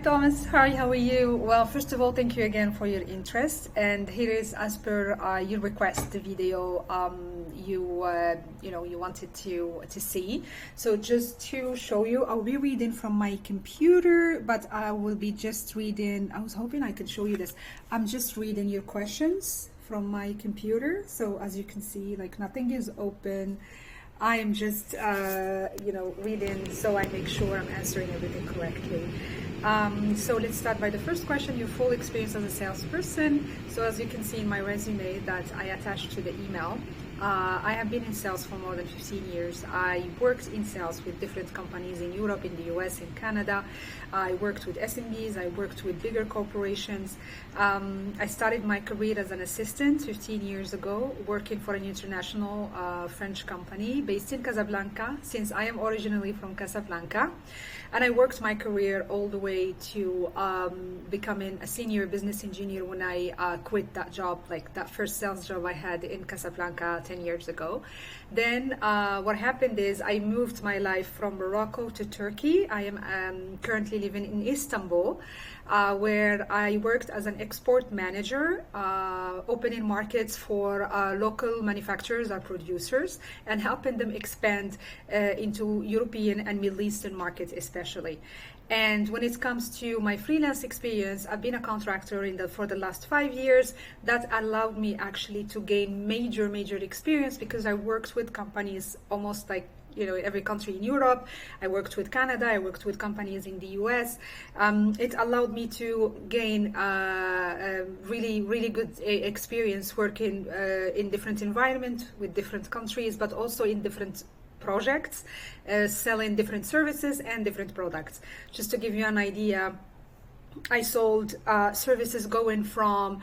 Thomas. Hi, how are you? Well, first of all, thank you again for your interest. And here is, as per your request, the video you wanted to see. So just to show you, I'll be reading from my computer, but I will be just reading. I was hoping I could show you this. I'm just reading your questions from my computer. So as you can see, like nothing is open. I am just, reading, so I make sure I'm answering everything correctly. So let's start by the first question, your full experience as a salesperson. So as you can see in my resume that I attached to the email, I have been in sales for more than 15 years. I worked in sales with different companies in Europe, in the US, in Canada. I worked with SMBs, I worked with bigger corporations. I started my career as an assistant 15 years ago, working for an international French company based in Casablanca, since I am originally from Casablanca. And I worked my career all the way to becoming a senior business engineer when I quit that job, like that first sales job I had in Casablanca 10 years ago. Then what happened is I moved my life from Morocco to Turkey. I am currently living in Istanbul, where I worked as an export manager, opening markets for local manufacturers or producers and helping them expand into European and Middle Eastern markets especially. And when it comes to my freelance experience, I've been a contractor for the last 5 years. That allowed me actually to gain major experience because I worked with companies almost like every country in Europe. I worked with Canada, I worked with companies in the US. It allowed me to gain really good experience working in different environments with different countries, but also in different projects, selling different services and different products. Just to give you an idea, I sold services going from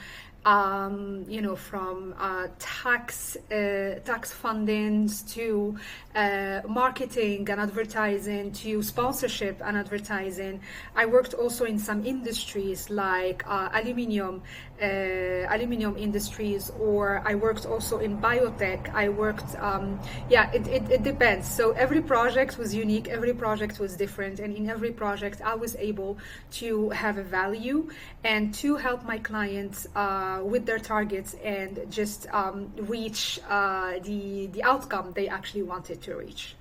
tax fundings to marketing and advertising to sponsorship and advertising. I worked also in some industries like aluminium industries, or I worked also in biotech. I worked, it depends. So every project was unique, every project was different, and in every project I was able to have a value and to help my clients with their targets and just reach the outcome they actually wanted to reach.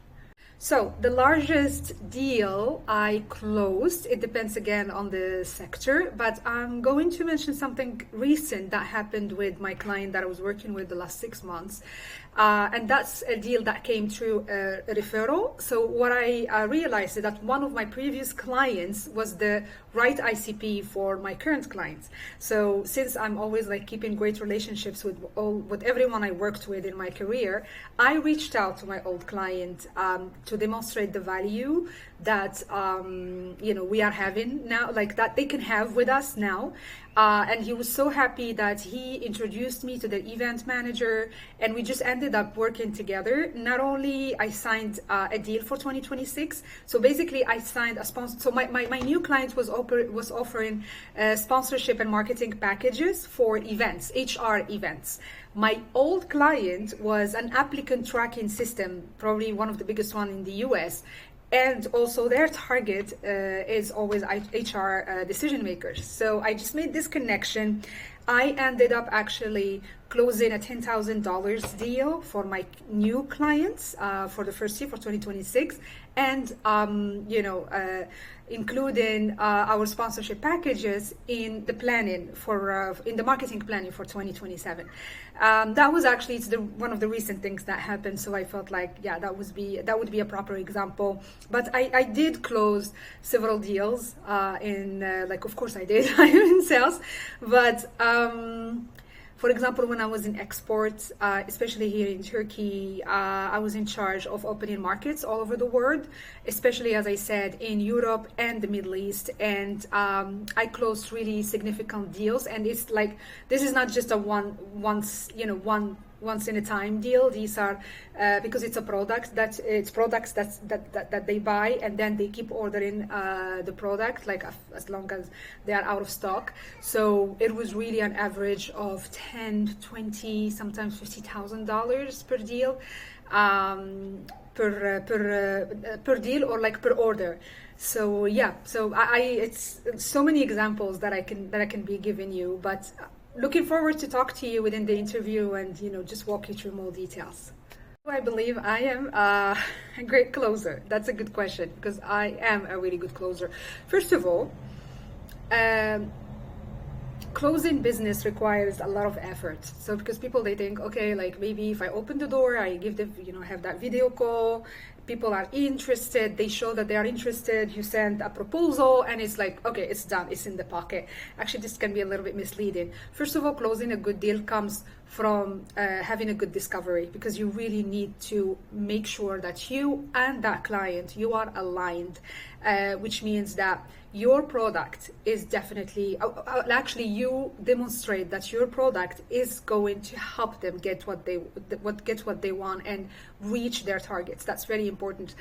So the largest deal I closed, it depends again on the sector, but I'm going to mention something recent that happened with my client that I was working with the last 6 months. And that's a deal that came through a referral. So what I realized is that one of my previous clients was the right ICP for my current clients. So since I'm always like keeping great relationships with everyone I worked with in my career, I reached out to my old client to demonstrate the value that we are having now, like that they can have with us now. And he was so happy that he introduced me to the event manager, and we just ended up working together. Not only I signed a deal for 2026, so basically I signed a sponsor. So my new client was offering sponsorship and marketing packages for events, HR events. My old client was an applicant tracking system, probably one of the biggest one in the US. And also their target is always HR decision makers. So I just made this connection. I ended up actually closing a $10,000 deal for my new clients for the first year for 2026, and including our sponsorship packages in the planning for in the marketing planning for 2027. That was actually one of the recent things that happened. So I felt like that would be a proper example. But I did close several deals of course I did. I'm in sales, but for example, when I was in exports, especially here in Turkey, I was in charge of opening markets all over the world, especially, as I said, in Europe and the Middle East. And I closed really significant deals. And it's like, this is not just a once in a time deal. These are because it's a product that they buy, and then they keep ordering the product like as long as they are out of stock. So it was really an average of 10, 20, sometimes $50,000 per deal, per deal, or like per order. So yeah, so it's so many examples that I can be giving you, but looking forward to talk to you within the interview and just walk you through more details. I believe I am a great closer. That's a good question because I am a really good closer. First of all, um, closing business requires a lot of effort. So because people, they think, okay, like maybe if I open the door, I give them, have that video call, people are interested, they show that they are interested, you send a proposal and it's like, okay, it's done, it's in the pocket. Actually, this can be a little bit misleading. First of all, closing a good deal comes from having a good discovery, because you really need to make sure that you and that client, you are aligned, which means that your product is definitely, actually you demonstrate that your product is going to help them get what they want and reach their targets. That's very important.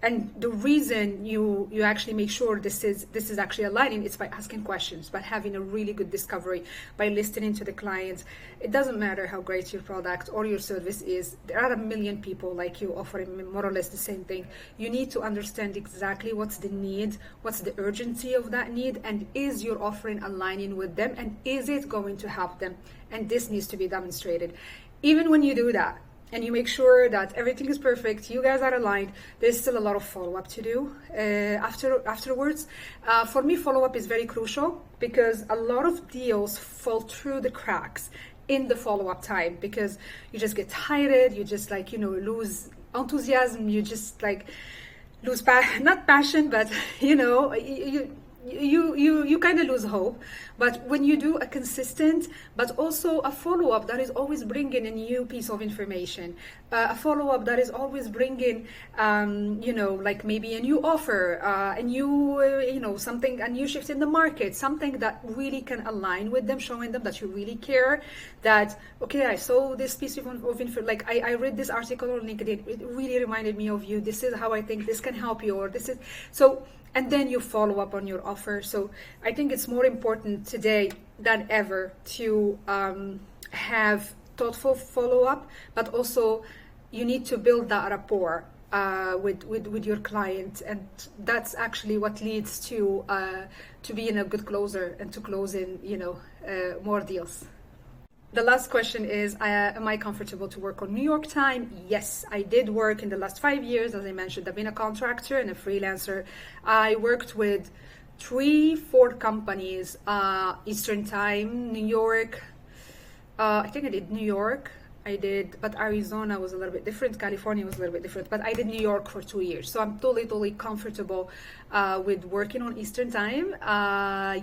And the reason you actually make sure this is actually aligning is by asking questions, by having a really good discovery, by listening to the client. It doesn't matter how great your product or your service is. There are a million people like you offering more or less the same thing. You need to understand exactly what's the need, what's the urgency of that need, and is your offering aligning with them, and is it going to help them? And this needs to be demonstrated. Even when you do that, and you make sure that everything is perfect, you guys are aligned, there's still a lot of follow-up to do afterwards. For me, follow-up is very crucial, because a lot of deals fall through the cracks in the follow-up time, because you just get tired, you just lose enthusiasm, you just lose not passion, but you kind of lose hope. But when you do a consistent but also a follow-up that is always bringing a new piece of information, a follow-up that is always bringing like maybe a new offer, a new something, a new shift in the market, something that really can align with them, showing them that you really care, that okay, I saw this piece of info, like I read this article on LinkedIn, it really reminded me of you, this is how I think this can help you, or this is so. And then you follow up on your offer. So I think it's more important today than ever to have thoughtful follow-up, but also you need to build that rapport with your client, and that's actually what leads to being a good closer and to closing more deals. The last question is, am I comfortable to work on New York time? Yes, I did work in the last 5 years. As I mentioned, I've been a contractor and a freelancer. I worked with 3-4 companies, Eastern time, New York. I think I did New York. But Arizona was a little bit different. California was a little bit different. But I did New York for 2 years. So I'm totally comfortable with working on Eastern time.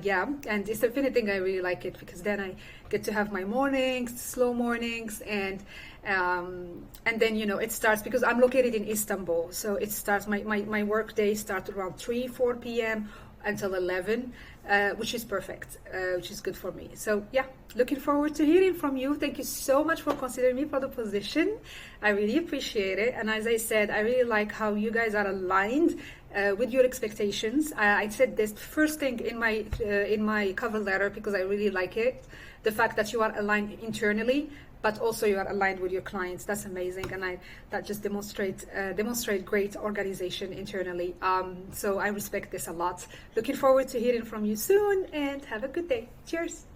Yeah, and if anything, I really like it, because then I get to have my mornings, slow mornings, and then it starts, because I'm located in Istanbul. So it starts, my work day starts around 3-4 p.m. until 11, which is perfect, which is good for me. So yeah, looking forward to hearing from you. Thank you so much for considering me for the position. I really appreciate it. And as I said, I really like how you guys are aligned with your expectations. I said this first thing in my cover letter, because I really like it. The fact that you are aligned internally, but also you are aligned with your clients. That's amazing, and that just demonstrate great organization internally. So I respect this a lot. Looking forward to hearing from you soon, and have a good day. Cheers.